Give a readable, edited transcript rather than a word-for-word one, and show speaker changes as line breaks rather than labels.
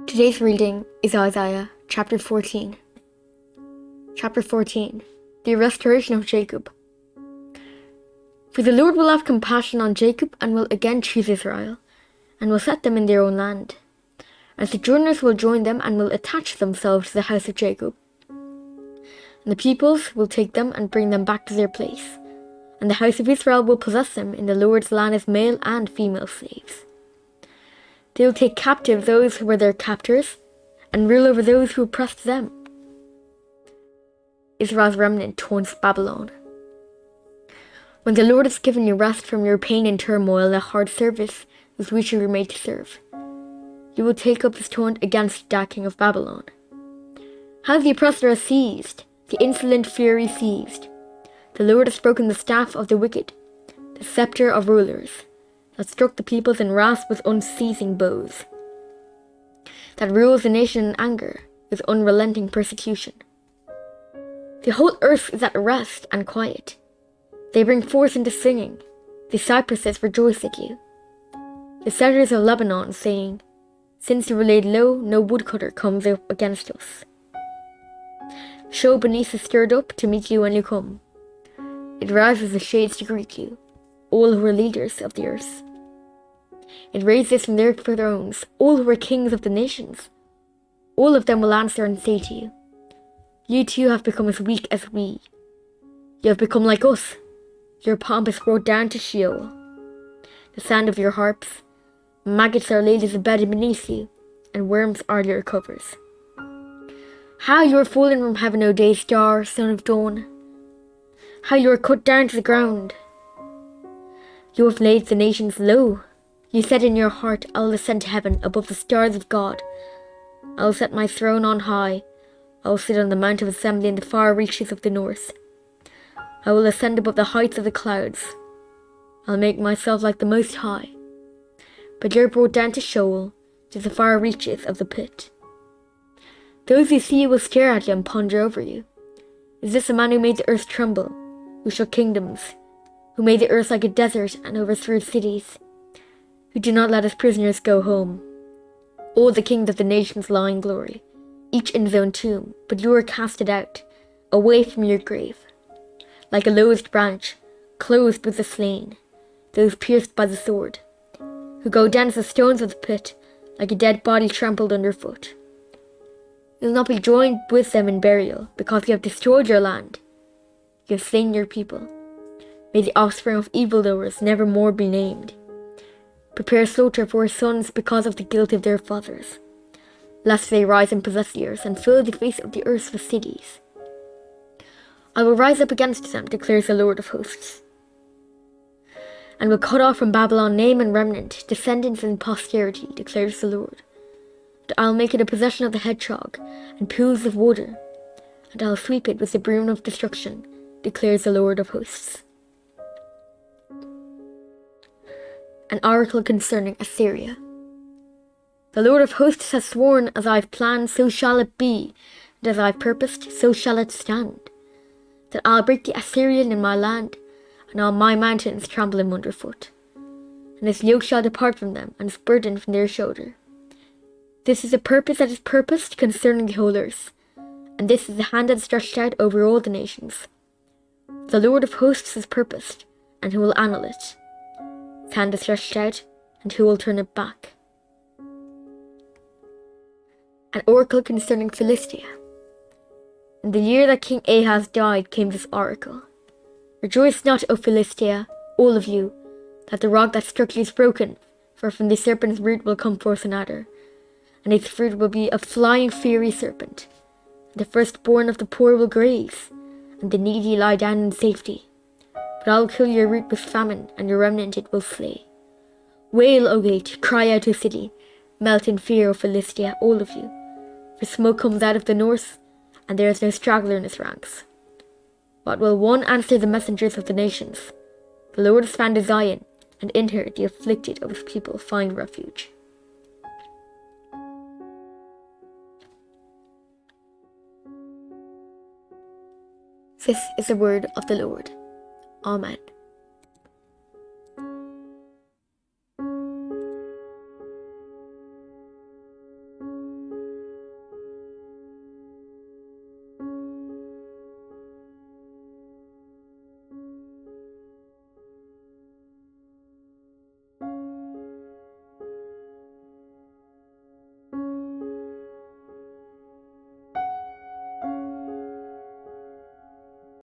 Today's reading is Isaiah chapter 14. Chapter 14. The restoration of Jacob. For the Lord will have compassion on Jacob and will again choose Israel, and will set them in their own land. And sojourners will join them and will attach themselves to the house of Jacob. And the peoples will take them and bring them back to their place. And the house of Israel will possess them in the Lord's land as male and female slaves. They will take captive those who were their captors, and rule over those who oppressed them. Israel's remnant taunts Babylon. When the Lord has given you rest from your pain and turmoil, the hard service with which you were made to serve, you will take up this taunt against the king of Babylon. How the oppressor has seized, the insolent fury seized. The Lord has broken the staff of the wicked, the scepter of rulers, that struck the peoples in wrath with unceasing blows, that rules the nation in anger with unrelenting persecution. The whole earth is at rest and quiet. They bring forth into singing. The cypresses rejoice at you. The cedars of Lebanon, saying, since you were laid low, no woodcutter comes up against us. Show beneath is stirred up to meet you when you come. It rises the shades to greet you, all who are leaders of the earth. It raises from their thrones all who are kings of the nations. All of them will answer and say to you, you too have become as weak as we. You have become like us. Your pomp is brought down to Sheol. The sound of your harps, maggots are laid as a bed beneath you, and worms are your covers. How you are fallen from heaven, O day star, son of dawn. How you are cut down to the ground. You have laid the nations low. You said in your heart, I will ascend to heaven above the stars of God. I will set my throne on high. I will sit on the mount of assembly in the far reaches of the north. I will ascend above the heights of the clouds. I will make myself like the Most High. But you are brought down to Sheol, to the far reaches of the pit. Those who see you will stare at you and ponder over you. Is this a man who made the earth tremble, who shook kingdoms, who made the earth like a desert and overthrew cities, who did not let his prisoners go home? All the kings of the nations lie in glory, each in his own tomb, but you are casted out, away from your grave, like a lowest branch, clothed with the slain, those pierced by the sword, who go down as the stones of the pit, like a dead body trampled underfoot. You will not be joined with them in burial, because you have destroyed your land. You have slain your people. May the offspring of evildoers never more be named. Prepare slaughter for his sons because of the guilt of their fathers, lest they rise and possess the earth and fill the face of the earth with cities. I will rise up against them, declares the Lord of hosts, and will cut off from Babylon name and remnant, descendants and posterity, declares the Lord. And I will make it a possession of the hedgehog and pools of water, and I will sweep it with the broom of destruction, declares the Lord of hosts. An oracle concerning Assyria. The Lord of hosts has sworn, as I have planned, so shall it be, and as I have purposed, so shall it stand, that I'll break the Assyrian in my land, and all my mountains trample him underfoot. And his yoke shall depart from them, and his burden from their shoulder. This is the purpose that is purposed concerning the whole earth, and this is the hand that is stretched out over all the nations. The Lord of hosts has purposed, and who will annul it? His hand is stretched out, and who will turn it back? An oracle concerning Philistia. In the year that King Ahaz died came this oracle. Rejoice not, O Philistia, all of you, that the rock that struck you is broken, for from the serpent's root will come forth an adder, and its fruit will be a flying fiery serpent. And the firstborn of the poor will graze, and the needy lie down in safety. But I will kill your root with famine, and your remnant it will slay. Wail, O gate, cry out, O city, melt in fear, O Philistia, all of you. For smoke comes out of the north, and there is no straggler in his ranks. What will one answer the messengers of the nations? The Lord has found a Zion, and in her the afflicted of his people find refuge. This is the word of the Lord. Amen.